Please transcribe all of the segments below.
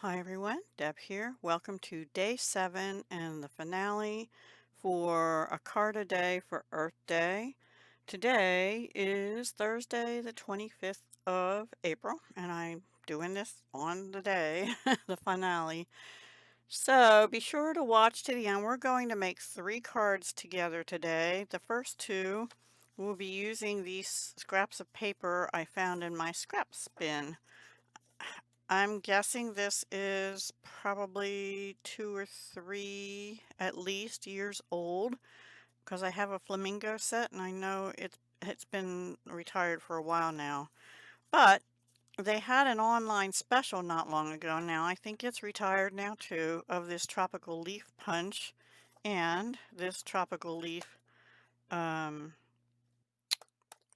Hi everyone, Deb here. Welcome to day 7 and the finale for a card a day for Earth Day. Today is Thursday, the 25th of April, and I'm doing this on the day, the finale. So be sure to watch to the end. We're going to make 3 cards together today. The first 2 will be using these scraps of paper I found in my scrap bin. I'm guessing this is probably 2 or 3 at least years old because I have a flamingo set and I know it's been retired for a while now. But they had an online special not long ago now. I think it's retired now too, of this tropical leaf punch and this tropical leaf um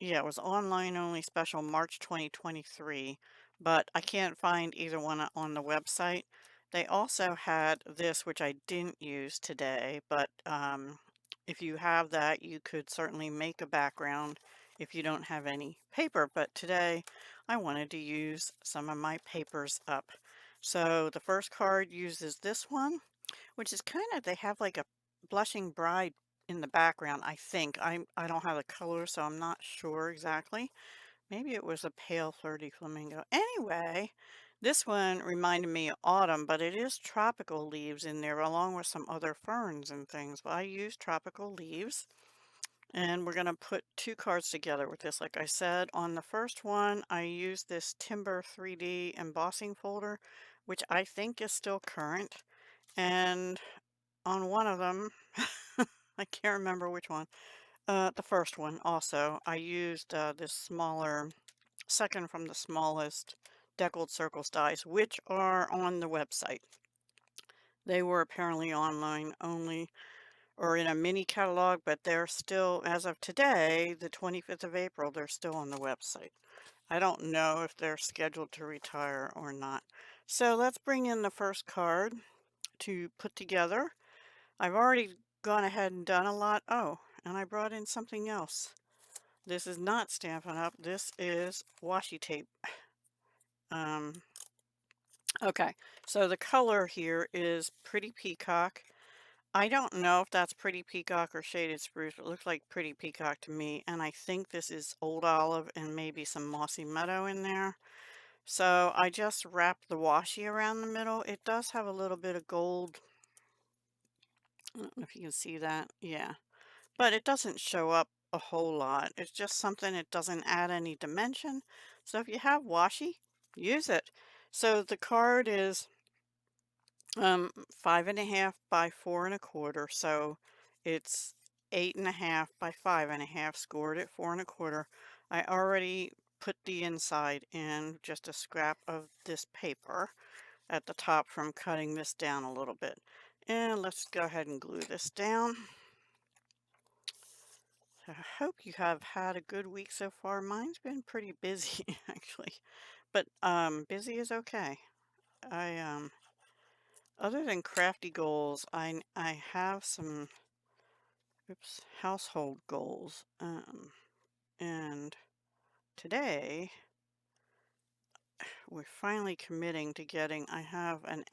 yeah, it was online only special March 2023, but I can't find either one on the website. They also had this, which I didn't use today, but if you have that, you could certainly make a background if you don't have any paper. But today I wanted to use some of my papers up. So the first card uses this one, which is kind of, they have like a blushing bride in the background, I think. I don't have the color, so I'm not sure exactly. Maybe it was a pale flirty flamingo. Anyway, this one reminded me of autumn, but it is tropical leaves in there along with some other ferns and things. But I use tropical leaves. And we're going to put 2 cards together with this. Like I said, on the first one, I used this Timber 3D embossing folder, which I think is still current. And on one of them, I can't remember which one, the first one also, I used this smaller, second from the smallest deckled circles dies, which are on the website. They were apparently online only or in a mini catalog, but they're still, as of today, the 25th of April, they're still on the website. I don't know if they're scheduled to retire or not. So let's bring in the first card to put together. I've already gone ahead and done a lot. Oh, and I brought in something else. This is not Stampin' Up. This is washi tape. Um, okay, so the color here is Pretty Peacock. I don't know if that's Pretty Peacock or Shaded Spruce, but it looks like Pretty Peacock to me. And I think this is Old Olive and maybe some Mossy Meadow in there. So I just wrapped the washi around the middle. It does have a little bit of gold. I don't know if you can see that. Yeah. But it doesn't show up a whole lot. It's just something, it doesn't add any dimension. So if you have washi, use it. So the card is 5.5 by 4.25. So it's 8.5 by 5.5, scored at 4.25. I already put the inside in just a scrap of this paper at the top from cutting this down a little bit. And let's go ahead and glue this down. I hope you have had a good week so far. Mine's been pretty busy actually, but busy is okay. I other than crafty goals, I have some household goals. And today we're finally committing to getting, I have an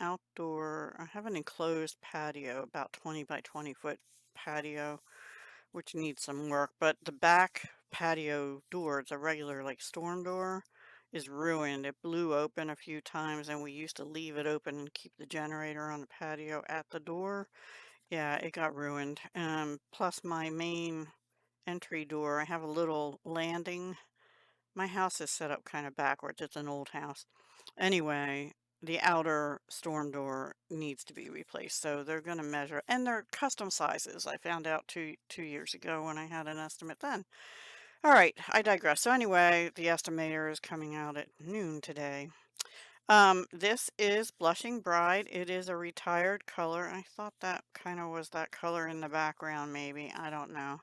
enclosed patio, about 20 by 20 foot patio, which needs some work, but the back patio door, it's a regular like storm door, is ruined. It blew open a few times and we used to leave it open and keep the generator on the patio at the door. Yeah, it got ruined. Plus my main entry door, I have a little landing. My house is set up kind of backwards. It's an old house. Anyway, the outer storm door needs to be replaced. So they're going to measure, and they're custom sizes. I found out two years ago when I had an estimate then. All right, I digress. So anyway, the estimator is coming out at noon today. This is Blushing Bride. It is a retired color. I thought that kind of was that color in the background, maybe. I don't know.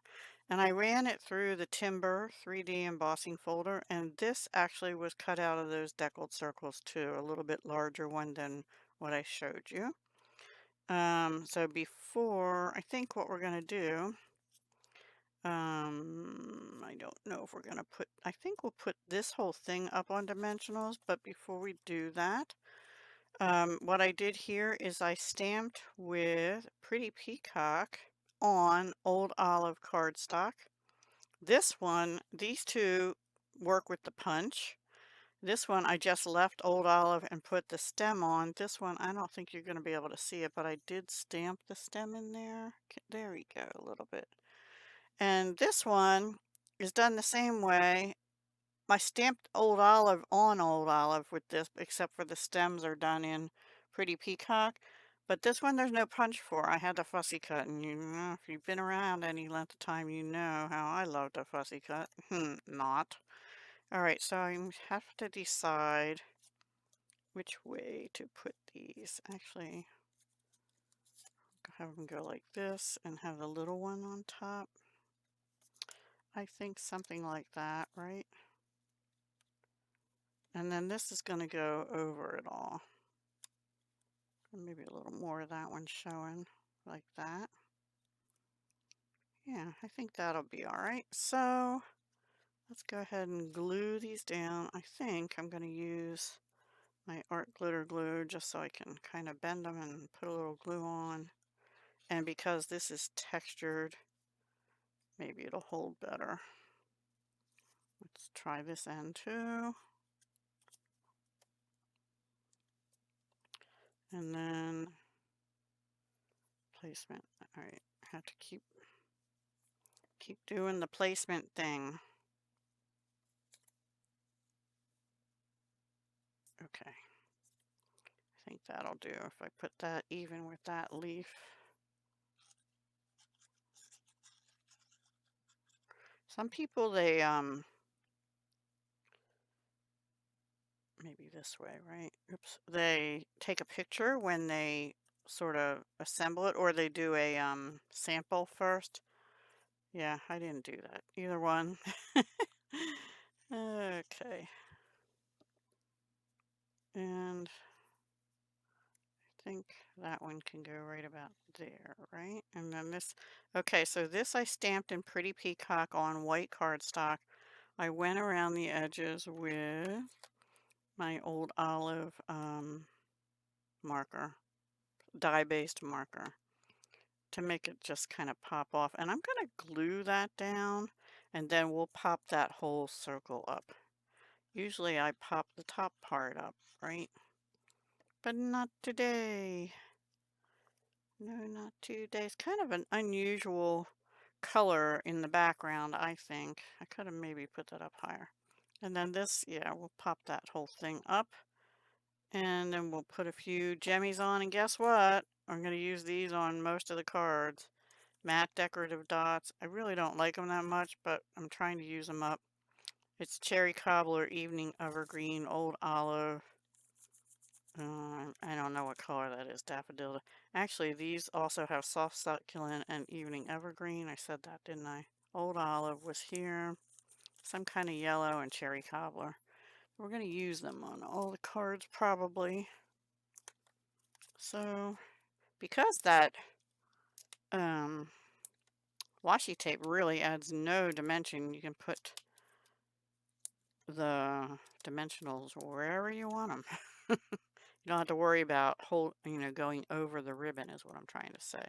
And I ran it through the Timber 3D embossing folder, and this actually was cut out of those deckled circles too, a little bit larger one than what I showed you. So before, I think what we're going to do, I don't know if we're going to put, I think we'll put this whole thing up on dimensionals, but before we do that, What I did here is I stamped with Pretty Peacock on Old Olive cardstock. These two work with the punch. This one I just left Old Olive and put the stem on. This one, I don't think you're going to be able to see it, but I did stamp the stem in there. There we go, a little bit. And this one is done the same way. I stamped Old Olive on Old Olive with this, except for the stems are done in Pretty Peacock. But this one there's no punch for. I had to fussy cut, and you know, if you've been around any length of time, you know how I love to fussy cut. Not. Alright, so I have to decide which way to put these. Actually, have them go like this and have the little one on top. I think something like that, right? And then this is going to go over it all. Maybe a little more of that one showing like that. Yeah, I think that'll be all right. So let's go ahead and glue these down. I think I'm going to use my art glitter glue just so I can kind of bend them and put a little glue on. And because this is textured, maybe it'll hold better. Let's try this end too. And then placement. All right, I have to keep doing the placement thing. Okay. I think that'll do if I put that even with that leaf. Some people, they, maybe this way, right? Oops. They take a picture when they sort of assemble it, or they do a, sample first. Yeah, I didn't do that. Either one. Okay. And I think that one can go right about there, right? And then this, okay, so this I stamped in Pretty Peacock on white cardstock. I went around the edges with my Old Olive marker, dye-based marker, to make it just kind of pop off. And I'm going to glue that down, and then we'll pop that whole circle up. Usually I pop the top part up, right? But not today. No, not today. It's kind of an unusual color in the background, I think. I could have maybe put that up higher. And then this, yeah, we'll pop that whole thing up. And then we'll put a few jemmies on. And guess what? I'm going to use these on most of the cards. Matte decorative dots. I really don't like them that much, but I'm trying to use them up. It's Cherry Cobbler, Evening Evergreen, Old Olive. I don't know what color that is, Daffodil. Actually, these also have Soft Succulent and Evening Evergreen. I said that, didn't I? Old Olive was here. Some kind of yellow and Cherry Cobbler. We're going to use them on all the cards probably. So, because that washi tape really adds no dimension, you can put the dimensionals wherever you want them. You don't have to worry about going over the ribbon is what I'm trying to say.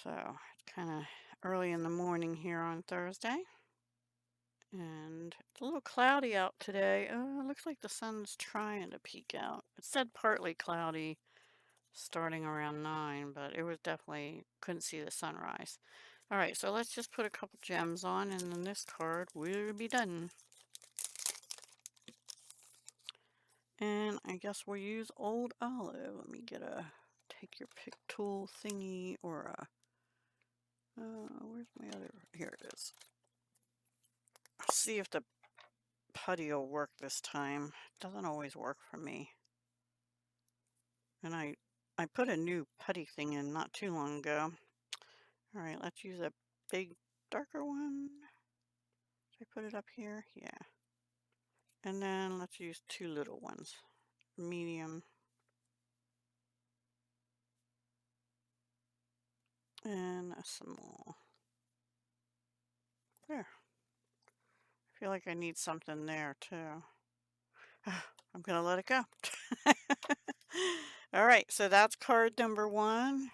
So, it's kind of early in the morning here on Thursday. And it's a little cloudy out today. It looks like the sun's trying to peek out. It said partly cloudy starting around 9, but it was definitely, couldn't see the sunrise. All right, so let's just put a couple gems on, and then this card will be done. And I guess we'll use Old Olive. Let me get a take your pick tool thingy, or a, where's my other, here it is. I'll see if the putty will work this time. It doesn't always work for me. And I put a new putty thing in not too long ago. All right, let's use a big, darker one. Should I put it up here? Yeah. And then let's use 2 little ones. Medium. And a small. There. I feel like I need something there too. I'm gonna let it go. All right, so that's card number one.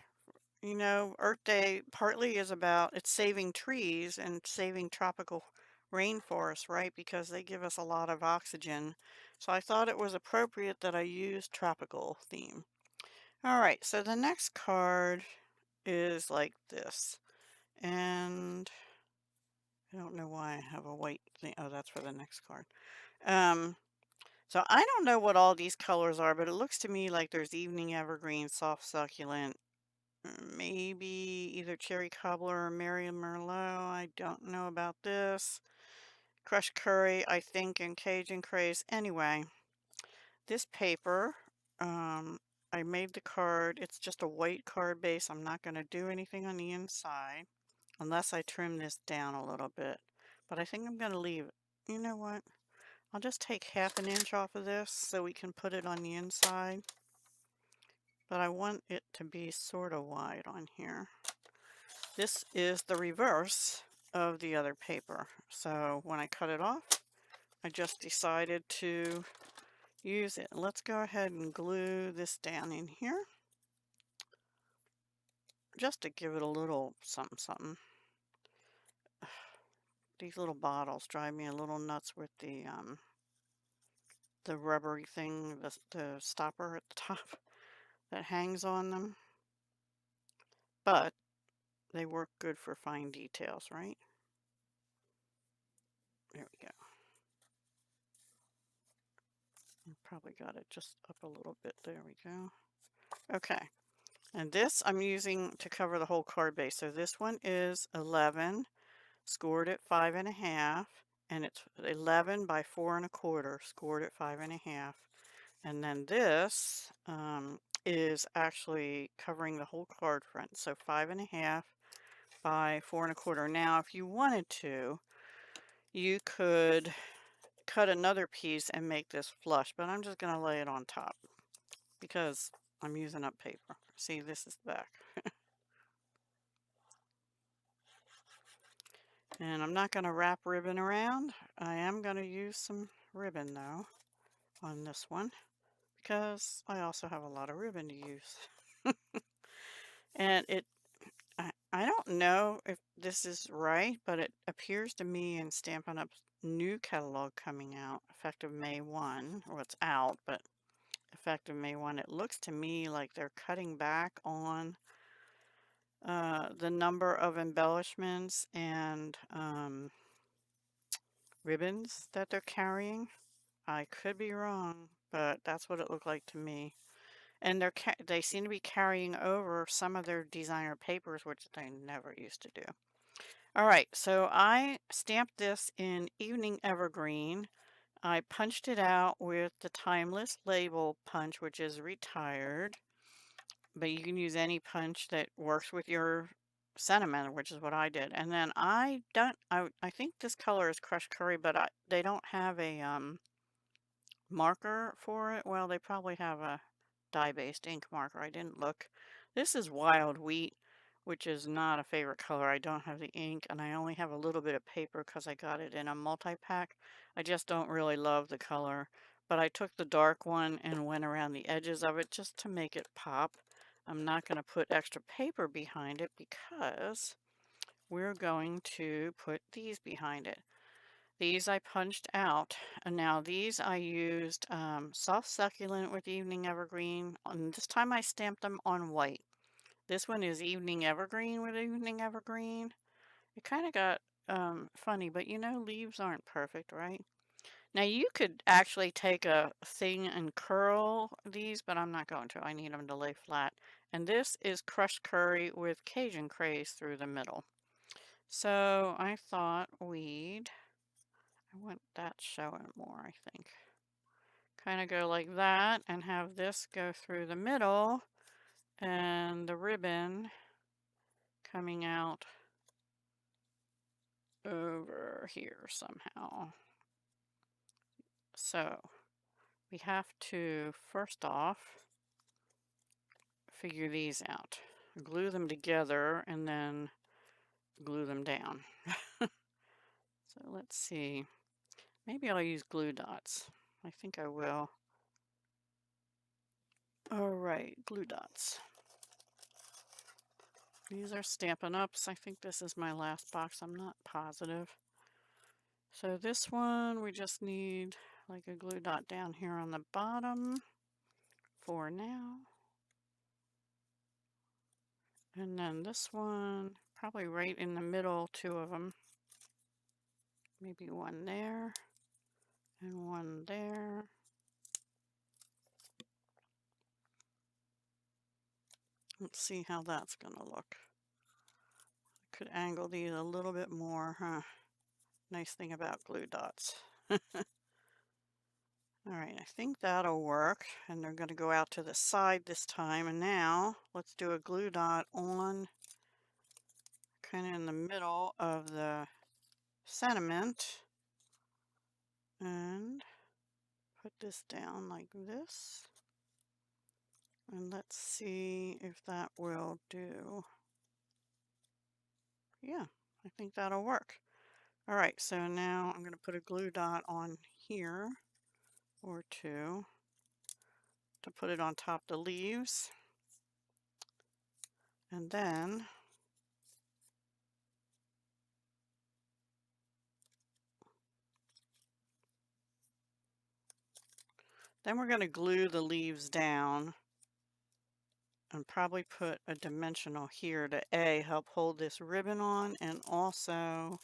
You know, Earth Day partly is about it's saving trees and saving tropical rainforests, right? Because they give us a lot of oxygen. So I thought it was appropriate that I use tropical theme. All right, so the next card is like this. And I don't know why I have a white thing. Oh, that's for the next card. Um, so I don't know what all these colors are, but it looks to me like there's evening evergreen, soft succulent, maybe either cherry cobbler or Mary Merlot. I don't know about this. Crushed curry, I think, and Cajun craze. Anyway, this paper, um, I made the card. It's just a white card base. I'm not going to do anything on the inside unless I trim this down a little bit. But I think I'm going to leave it. You know what? I'll just take half an inch off of this so we can put it on the inside. But I want it to be sort of wide on here. This is the reverse of the other paper. So when I cut it off, I just decided to use it. Let's go ahead and glue this down in here just to give it a little something something. These little bottles drive me a little nuts with the rubbery thing, the stopper at the top that hangs on them. But they work good for fine details, right? There we go. I probably got it just up a little bit. There we go. Okay. And this I'm using to cover the whole card base. So this one is 11, scored at 5.5, and it's 11 by 4.25, scored at 5.5. And then this is actually covering the whole card front. So 5.5 by 4.25. Now, if you wanted to, you could cut another piece and make this flush, but I'm just going to lay it on top because I'm using up paper. See, this is the back. And I'm not going to wrap ribbon around. I am going to use some ribbon though on this one because I also have a lot of ribbon to use. And I don't know if this is right, but it appears to me in Stampin' Up's new catalog coming out effective May 1, or it's out, but effective May 1, it looks to me like they're cutting back on the number of embellishments and ribbons that they're carrying. I could be wrong, but that's what it looked like to me. And they seem to be carrying over some of their designer papers, which they never used to do. All right, so I stamped this in Evening Evergreen. I punched it out with the Timeless Label punch, which is retired. But you can use any punch that works with your sentiment, which is what I did. And then I think this color is Crushed Curry, but they don't have a marker for it. Well, they probably have a dye-based ink marker. I didn't look. This is Wild Wheat, which is not a favorite color. I don't have the ink, and I only have a little bit of paper because I got it in a multi-pack. I just don't really love the color, but I took the dark one and went around the edges of it just to make it pop. I'm not going to put extra paper behind it because we're going to put these behind it. These I punched out, and now these I used Soft Succulent with Evening Evergreen. And this time I stamped them on white. This one is Evening Evergreen with Evening Evergreen. It kind of got funny, but you know, leaves aren't perfect, right? Now you could actually take a thing and curl these, but I'm not going to. I need them to lay flat. And this is Crushed Curry with Cajun Craze through the middle. So I thought I want that showing more, I think. Kind of go like that and have this go through the middle and the ribbon coming out over here somehow. So we have to first off figure these out. Glue them together and then glue them down. So let's see. Maybe I'll use glue dots. I think I will. All right, glue dots. These are Stampin' Ups. I think this is my last box. I'm not positive. So this one, we just need like a glue dot down here on the bottom for now. And then this one, probably right in the middle, 2 of them. Maybe one there and one there. Let's see how that's going to look. Could angle these a little bit more, huh? Nice thing about glue dots. All right, I think that'll work. And they're going to go out to the side this time. And now let's do a glue dot on kind of in the middle of the sentiment. And put this down like this. And let's see if that will do. Yeah, I think that'll work. All right, so now I'm going to put a glue dot on here or 2 to put it on top the leaves. And then we're going to glue the leaves down and probably put a dimensional here to help hold this ribbon on, and also,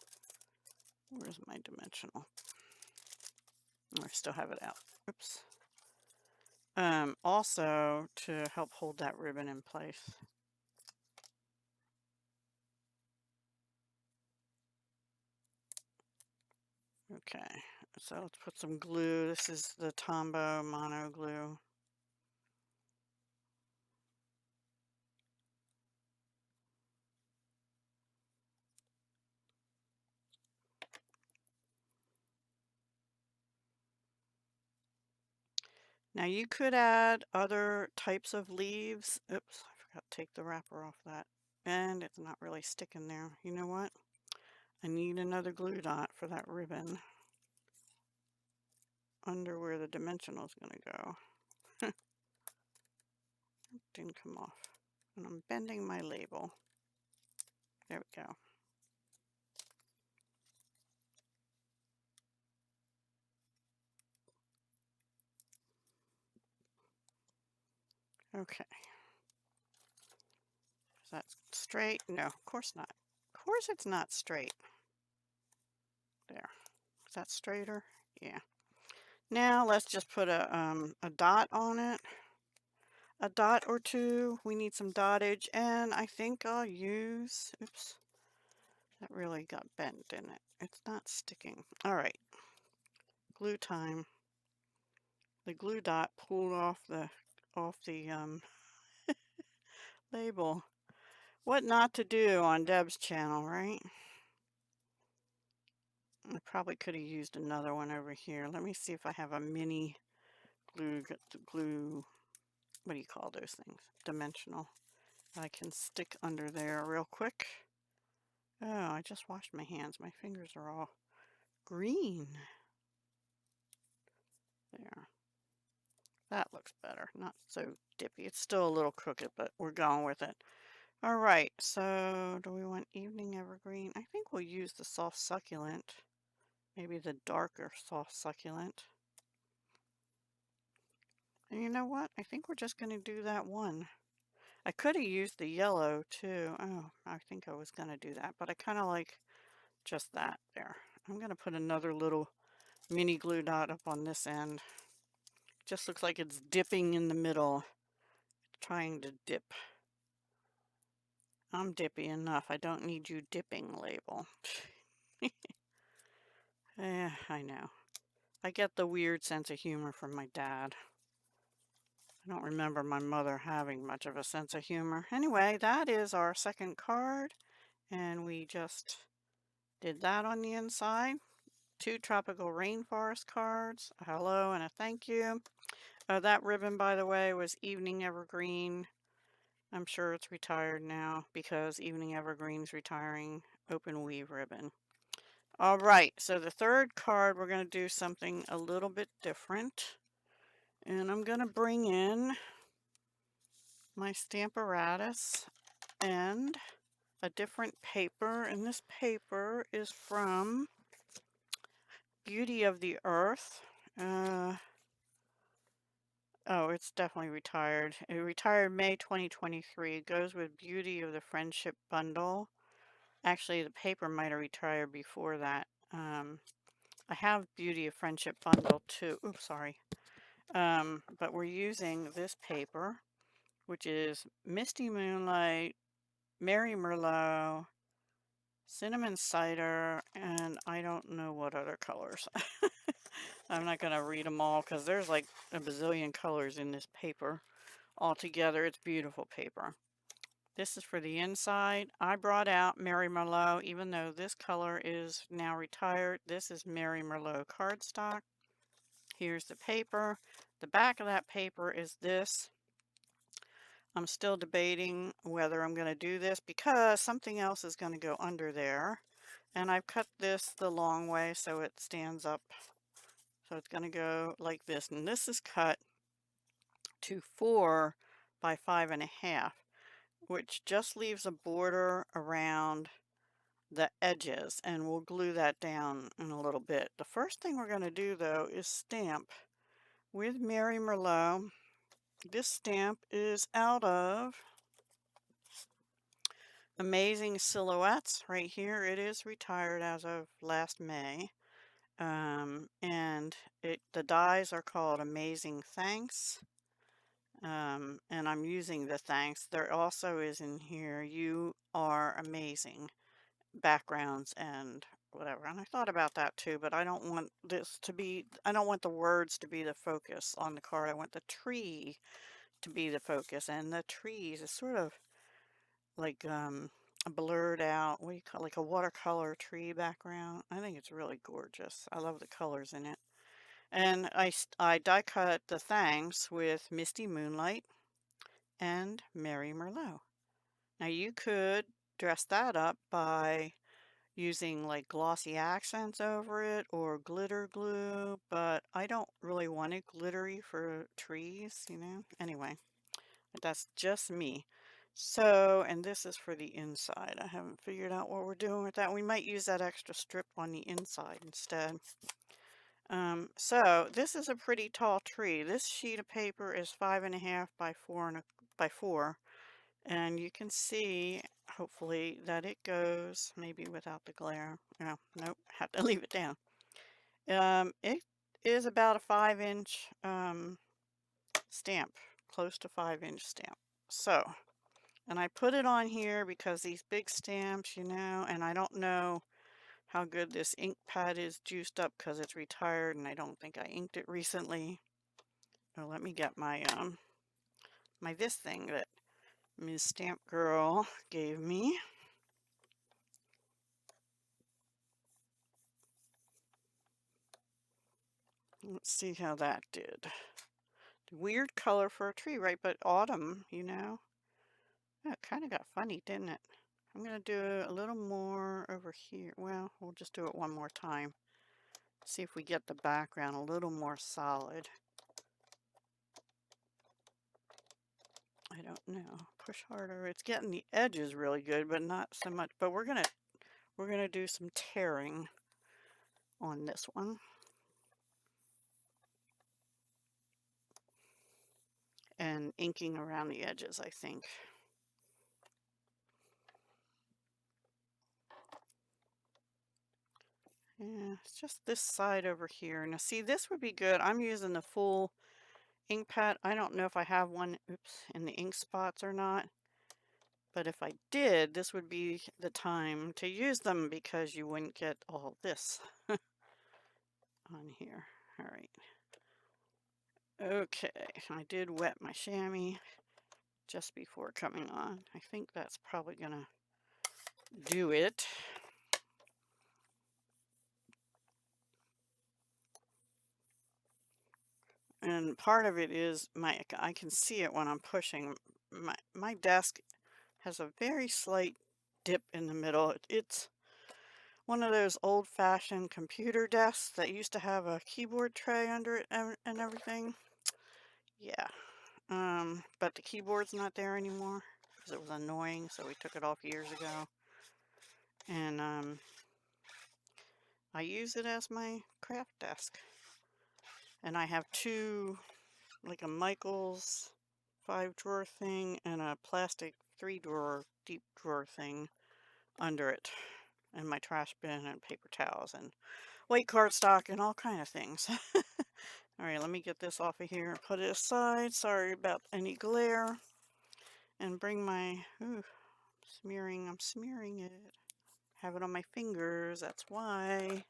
where's my dimensional? Oh, I still have it out. Oops. Also to help hold that ribbon in place. Okay, so let's put some glue. This is the Tombow Mono Glue. Now you could add other types of leaves. Oops, I forgot to take the wrapper off that. And it's not really sticking there. You know what? I need another glue dot for that ribbon under where the dimensional is going to go. It didn't come off. And I'm bending my label. There we go. Okay. Is that straight? No, of course not. Of course it's not straight. There. Is that straighter? Yeah. Now let's just put a dot on it. A dot or 2. We need some dottage, and I think I'll use, oops, that really got bent, didn't it? It's not sticking. All right. Glue time. The glue dot pulled off the label. What not to do on Deb's channel, right? I probably could have used another one over here. Let me see if I have a mini glue, what do you call those things? Dimensional. I can stick under there real quick. Oh, I just washed my hands. My fingers are all green. There. That looks better. Not so dippy. It's still a little crooked, but we're going with it. All right, so do we want evening evergreen? I think we'll use the soft succulent. Maybe the darker soft succulent. And you know what? I think we're just going to do that one. I could have used the yellow too. Oh, I think I was going to do that, but I kind of like just that there. I'm going to put another little mini glue dot up on this end. Just looks like it's dipping in the middle, trying to dip. I'm dippy enough. I don't need you dipping, label. I know. I get the weird sense of humor from my dad. I don't remember my mother having much of a sense of humor. Anyway, that is our second card, and we just did that on the inside. 2 tropical rainforest cards, a hello and a thank you. That ribbon, by the way, was Evening Evergreen. I'm sure it's retired now because Evening Evergreen's retiring open weave ribbon. All right, so the third card, we're going to do something a little bit different. And I'm going to bring in my Stamparatus and a different paper. And this paper is from Beauty of the Earth. Oh, it's definitely retired. It retired May 2023. It goes with Beauty of the Friendship Bundle. Actually, the paper might have retired before that. I have Beauty of Friendship Bundle too. Oops, sorry. But we're using this paper, which is Misty Moonlight, Mary Merlot, Cinnamon Cider, and I don't know what other colors. I'm not going to read them all because there's like a bazillion colors in this paper. Altogether, it's beautiful paper. This is for the inside. I brought out Mary Merlot, even though this color is now retired. This is Mary Merlot cardstock. Here's the paper. The back of that paper is this. I'm still debating whether I'm going to do this because something else is going to go under there. And I've cut this the long way so it stands up. So it's going to go like this. And this is cut to 4 by 5.5, which just leaves a border around the edges, and we'll glue that down in a little bit. The first thing we're going to do though is stamp with Mary Merlot. This stamp is out of Amazing Silhouettes right here. It is retired as of last May. And the dies are called Amazing Thanks. And I'm using the thanks. There also is in here, You Are Amazing, backgrounds and whatever. And I thought about that too, but I don't want I don't want the words to be the focus on the card. I want the tree to be the focus. And the trees is sort of like blurred out, what do you call it, like a watercolor tree background. I think it's really gorgeous. I love the colors in it. And I die cut the thanks with Misty Moonlight and Mary Merlot. Now you could dress that up by using like glossy accents over it or glitter glue, but I don't really want it glittery for trees, you know? Anyway, that's just me. So, and this is for the inside. I haven't figured out what we're doing with that. We might use that extra strip on the inside instead. So this is a pretty tall tree. This sheet of paper is 5.5 by 4, and you can see, hopefully, that it goes, maybe without the glare. Oh, nope, have to leave it down. It is about a 5-inch stamp, close to 5-inch stamp. So, and I put it on here because these big stamps, you know, and I don't know how good this ink pad is juiced up because it's retired and I don't think I inked it recently. Oh, let me get my this thing that Ms. Stamp Girl gave me. Let's see how that did. Weird color for a tree, right? But autumn, you know. Yeah, it kind of got funny, didn't it? I'm going to do a little more over here. Well, we'll just do it one more time. See if we get the background a little more solid. I don't know. Push harder. It's getting the edges really good, but not so much. But we're gonna do some tearing on this one. And inking around the edges, I think. Yeah, it's just this side over here. Now see, this would be good. I'm using the full ink pad. I don't know if I have one, oops, in the ink spots or not. But if I did, this would be the time to use them because you wouldn't get all this on here. All right. Okay, I did wet my chamois just before coming on. I think that's probably gonna do it. And part of it is I can see it when I'm pushing. My desk has a very slight dip in the middle. It's one of those old-fashioned computer desks that used to have a keyboard tray under it and everything. Yeah. But the keyboard's not there anymore because it was annoying, so we took it off years ago. And I use it as my craft desk. And I have two, like a Michaels 5-drawer thing and a plastic 3-drawer deep drawer thing under it, and my trash bin and paper towels and white cardstock and all kind of things. All right, let me get this off of here and put it aside. Sorry about any glare. And bring my, ooh, smearing, I'm smearing it. Have it on my fingers, that's why.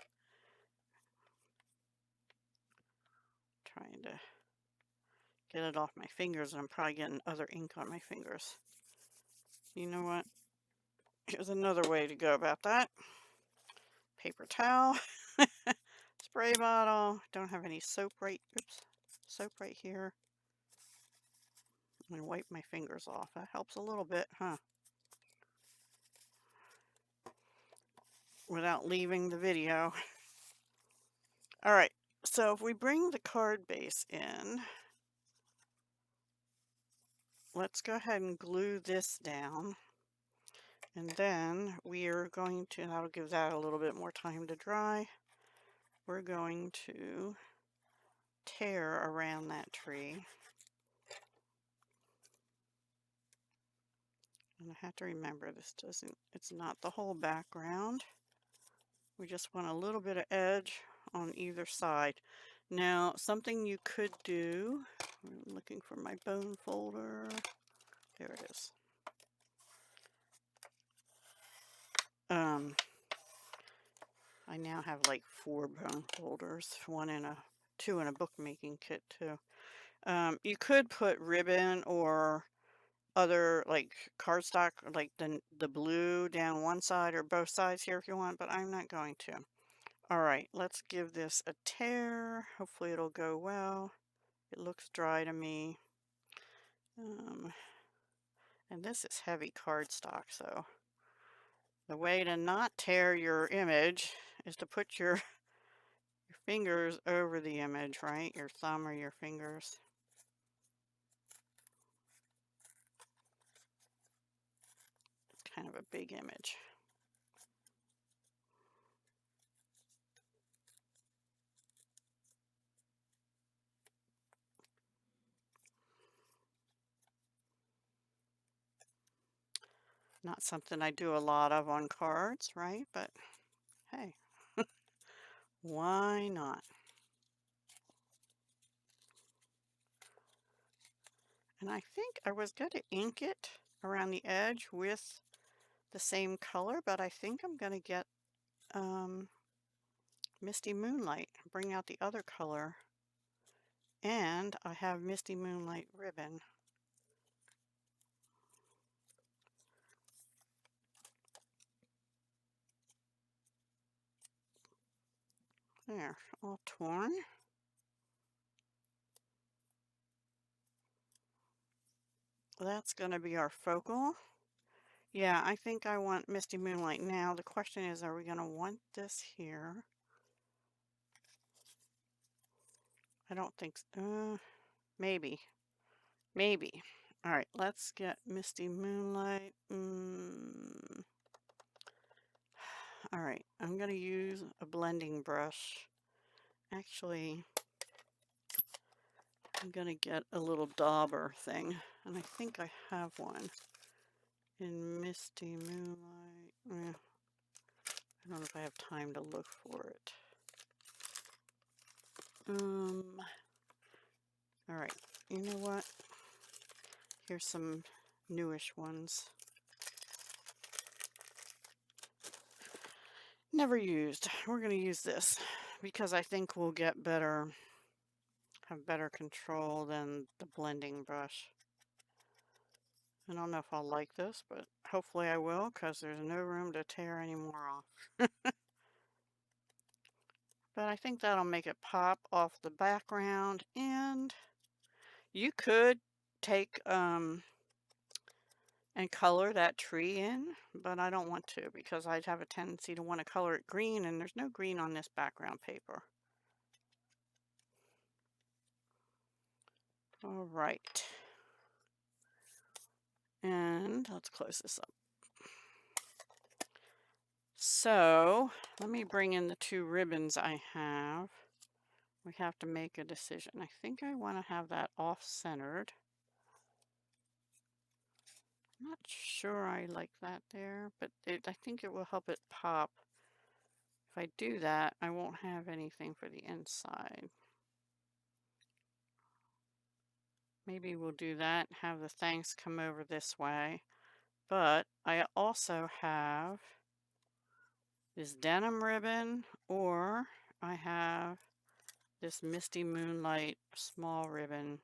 Trying to get it off my fingers, and I'm probably getting other ink on my fingers. You know what? Here's another way to go about that. Paper towel, spray bottle. Don't have any soap soap right here. I'm gonna wipe my fingers off. That helps a little bit, huh? Without leaving the video. All right, so if we bring the card base in, let's go ahead and glue this down. And then we are going to, that'll give that a little bit more time to dry. We're going to tear around that tree. And I have to remember this it's not the whole background. We just want a little bit of edge on either side. Now, something you could do, I'm looking for my bone folder. There it is. I now have like 4 bone folders, two in a bookmaking kit too. You could put ribbon or other like cardstock, like the blue down one side or both sides here if you want, but I'm not going to. All right, let's give this a tear. Hopefully it'll go well. It looks dry to me. And this is heavy cardstock, so the way to not tear your image is to put your fingers over the image, right? Your thumb or your fingers. It's kind of a big image. Not something I do a lot of on cards, right? But hey, why not? And I think I was going to ink it around the edge with the same color, but I think I'm going to get Misty Moonlight, bring out the other color. And I have Misty Moonlight ribbon. There, all torn. That's going to be our focal. Yeah, I think I want Misty Moonlight now. The question is, are we going to want this here? I don't think so. Maybe. Maybe. All right, let's get Misty Moonlight. All right, I'm going to use a blending brush. Actually, I'm going to get a little dauber thing, and I think I have one in Misty Moonlight. I don't know if I have time to look for it. All right, you know what? Here's some newish ones. Never used. We're going to use this because I think we'll get have better control than the blending brush. I don't know if I'll like this, but hopefully I will because there's no room to tear any more off. But I think that'll make it pop off the background, and you could take and color that tree in, but I don't want to because I'd have a tendency to want to color it green, and there's no green on this background paper. All right. And let's close this up. So let me bring in the two ribbons I have. We have to make a decision. I think I want to have that off-centered. I'm not sure I like that there, but I think it will help it pop. If I do that, I won't have anything for the inside. Maybe we'll do that, have the thanks come over this way. But I also have this denim ribbon, or I have this Misty Moonlight small ribbon.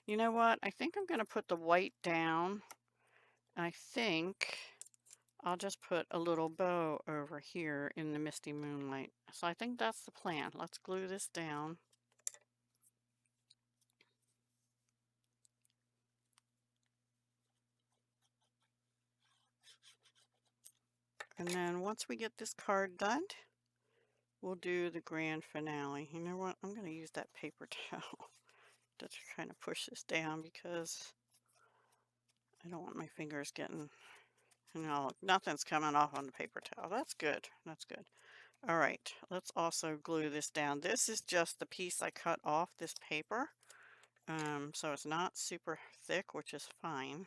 You know what? I think I'm going to put the white down. I think I'll just put a little bow over here in the Misty Moonlight. So I think that's the plan. Let's glue this down. And then once we get this card done, we'll do the grand finale. You know what? I'm going to use that paper towel to kind of push this down because I don't want my fingers getting, nothing's coming off on the paper towel. That's good. That's good. All right, let's also glue this down. This is just the piece I cut off this paper. So it's not super thick, which is fine.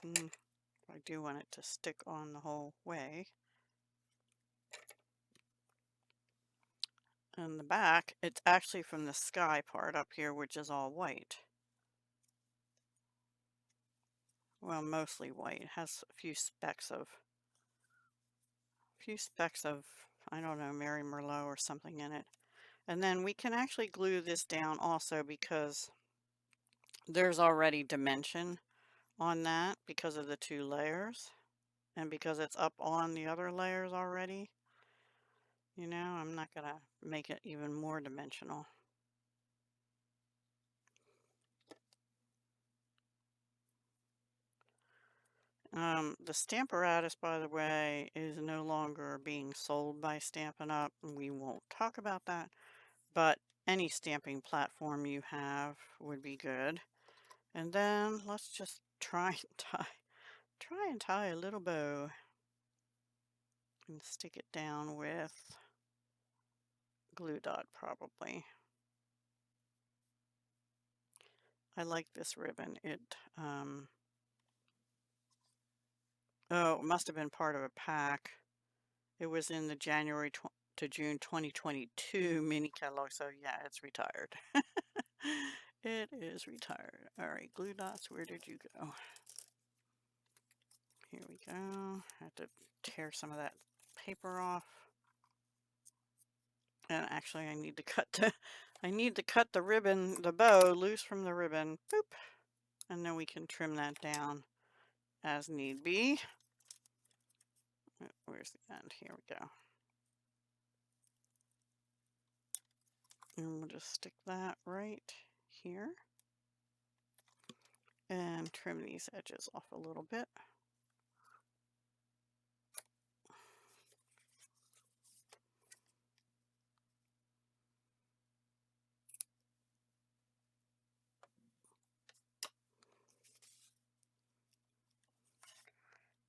I do want it to stick on the whole way. And the back, it's actually from the sky part up here, which is all white. Well, mostly white. It has a few specks of, I don't know, Mary Merlot or something in it. And then we can actually glue this down also because there's already dimension on that because of the two layers. And because it's up on the other layers already, you know, I'm not going to make it even more dimensional. The Stamparatus, by the way, is no longer being sold by Stampin' Up. We won't talk about that, but any stamping platform you have would be good. And then let's just try and tie a little bow and stick it down with glue dot probably. I like this ribbon. Oh, it must have been part of a pack. It was in the January to June 2022 mini catalog, so yeah, it's retired. It is retired. All right, glue dots, where did you go? Here we go. I have to tear some of that paper off. And actually I need to cut the ribbon, the bow loose from the ribbon. Boop. And then we can trim that down as need be. Where's the end? Here we go. And we'll just stick that right here. And trim these edges off a little bit.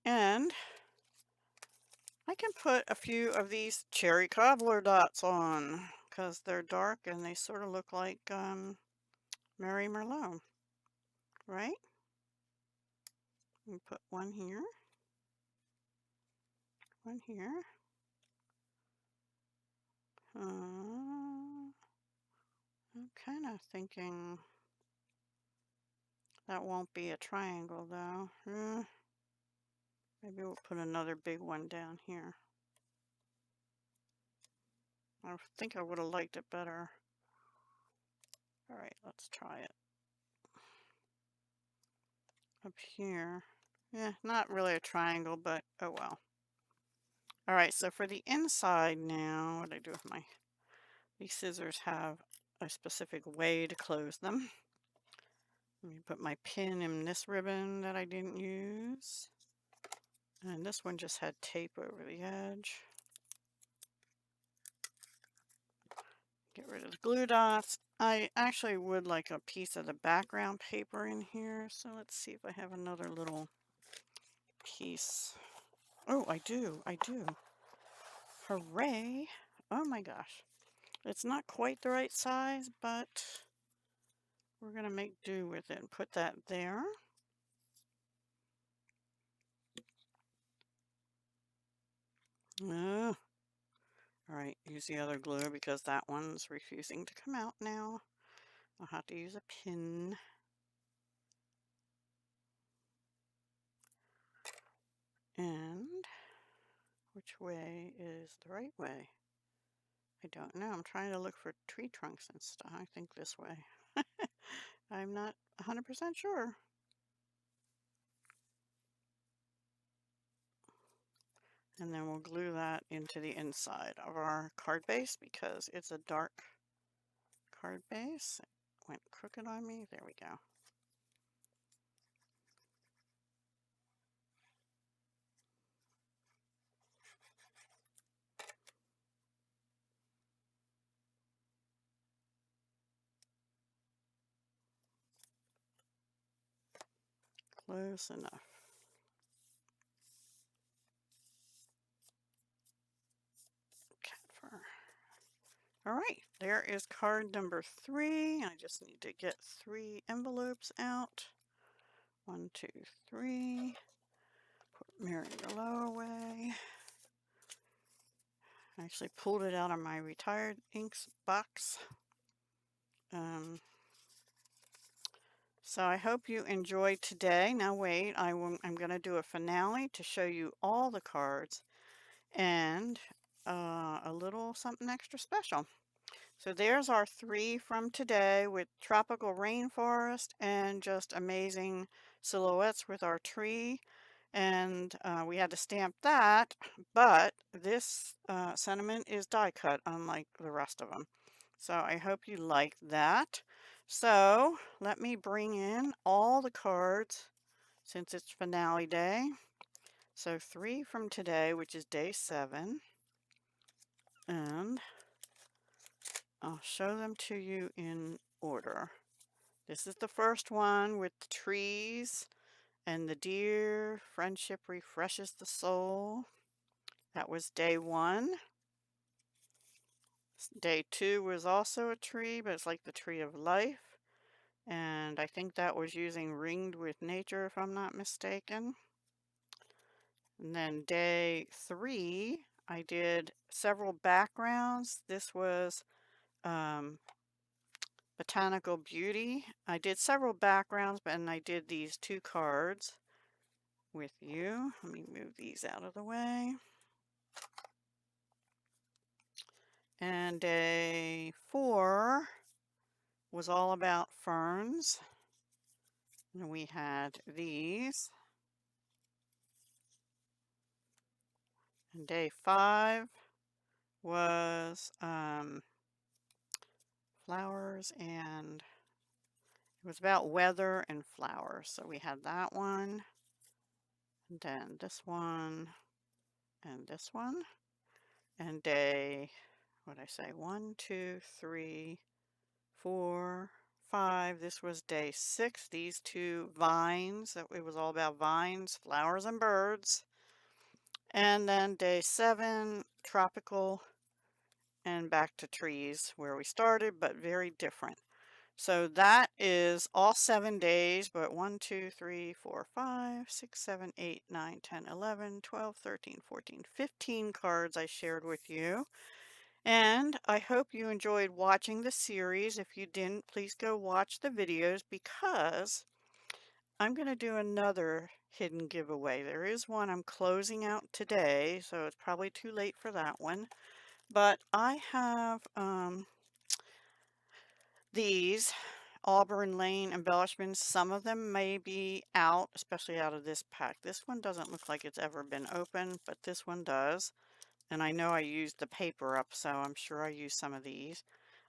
And I can put a few of these cherry cobbler dots on because they're dark and they sort of look like Mary Merlot, right? We put one here, one here. I'm kind of thinking that won't be a triangle though. Maybe we'll put another big one down here. I think I would have liked it better. All right, let's try it. Up here. Yeah, not really a triangle, but oh well. All right, so for the inside now, what do I do with these scissors have a specific way to close them. Let me put my pin in this ribbon that I didn't use. And this one just had tape over the edge. Get rid of the glue dots. I actually would like a piece of the background paper in here. So let's see if I have another little piece. Oh, I do. I do. Hooray. Oh my gosh. It's not quite the right size, but we're going to make do with it and put that there. All right, use the other glue because that one's refusing to come out now. I'll have to use a pin. And which way is the right way? I don't know. I'm trying to look for tree trunks and stuff. I think this way. I'm not 100% sure. And then we'll glue that into the inside of our card base because it's a dark card base. It went crooked on me. There we go. Close enough. Cat fur. All right, there is card number 3. I just need to get 3 envelopes out. 1, 2, 3. Put Mary Merlot away. I actually pulled it out of my retired inks box. So I hope you enjoyed today. Now wait, I'm going to do a finale to show you all the cards and a little something extra special. So there's our 3 from today with tropical rainforest and just amazing silhouettes with our tree. And we had to stamp that, but this sentiment is die cut unlike the rest of them. So I hope you like that. So let me bring in all the cards since it's finale day. So 3 from today, which is day 7. And I'll show them to you in order. This is the first one with the trees and the deer. Friendship refreshes the soul. That was day 1. Day 2 was also a tree, but it's like the tree of life. And I think that was using Ringed with Nature, if I'm not mistaken. And then day 3, I did several backgrounds. This was Botanical Beauty. I did several backgrounds, and I did these 2 cards with you. Let me move these out of the way. And day 4 was all about ferns. And we had these. And day 5 was flowers, and it was about weather and flowers. So we had that one, and then this one, and this one. And day, what did I say? 1, 2, 3, 4, 5. This was day 6. These 2 vines. It was all about vines, flowers, and birds. And then day 7, tropical, and back to trees where we started, but very different. So that is all 7 days, but 1, 2, 3, 4, 5, 6, 7, 8, 9, 10, 11, 12, 13, 14, 15 cards I shared with you. And I hope you enjoyed watching the series. If you didn't, please go watch the videos because I'm going to do another hidden giveaway. There is one I'm closing out today, so it's probably too late for that one. But I have these Auburn Lane embellishments. Some of them may be out, especially out of this pack. This one doesn't look like it's ever been opened, but this one does. And I know I used the paper up, so I'm sure I used some of these.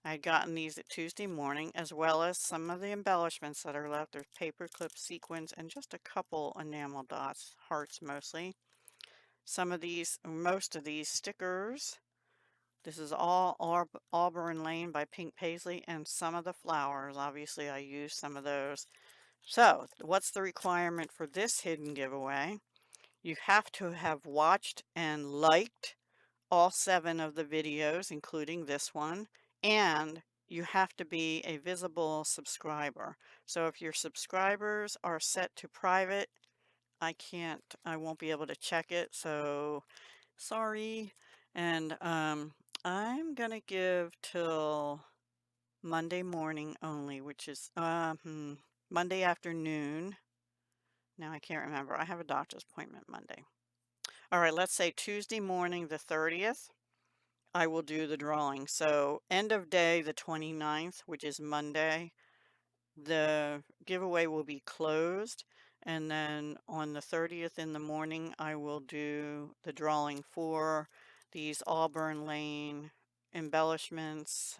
I'd gotten these at Tuesday morning, as well as some of the embellishments that are left. There's paper clip sequins and just a couple enamel dots, hearts mostly. Some of these, most of these stickers. This is all Auburn Lane by Pink Paisley, and some of the flowers. Obviously, I used some of those. So, what's the requirement for this hidden giveaway? You have to have watched and liked all 7 of the videos, including this one, and you have to be a visible subscriber. So if your subscribers are set to private, I won't be able to check it, so sorry. And I'm gonna give till Monday morning only, which is Monday afternoon. Now I can't remember. I have a doctor's appointment Monday. All right, let's say Tuesday morning, the 30th, I will do the drawing. So end of day, the 29th, which is Monday, the giveaway will be closed. And then on the 30th in the morning, I will do the drawing for these Auburn Lane embellishments,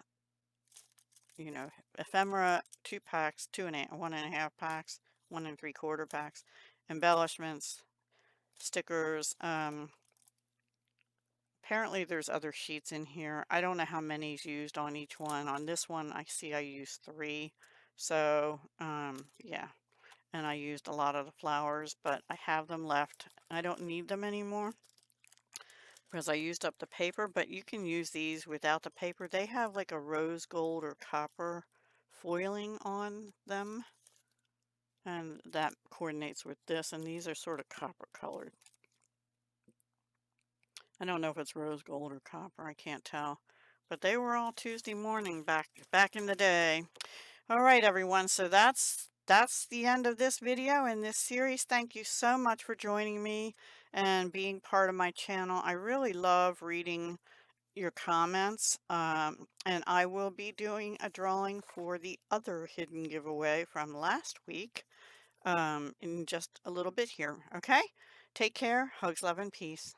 you know, ephemera, 2 packs, 1.5 packs, 1 3/4 packs, embellishments, stickers. Apparently there's other sheets in here. I don't know how many is used on each one. On this one, I see I used 3. So, yeah. And I used a lot of the flowers, but I have them left. I don't need them anymore because I used up the paper, but you can use these without the paper. They have like a rose gold or copper foiling on them, and that coordinates with this, and these are sort of copper colored. I don't know if it's rose gold or copper, I can't tell. But they were all Tuesday morning back in the day. All right, everyone, so that's the end of this video in this series. Thank you so much for joining me and being part of my channel. I really love reading your comments, and I will be doing a drawing for the other hidden giveaway from last week in just a little bit here, okay? Take care. Hugs, love, and peace.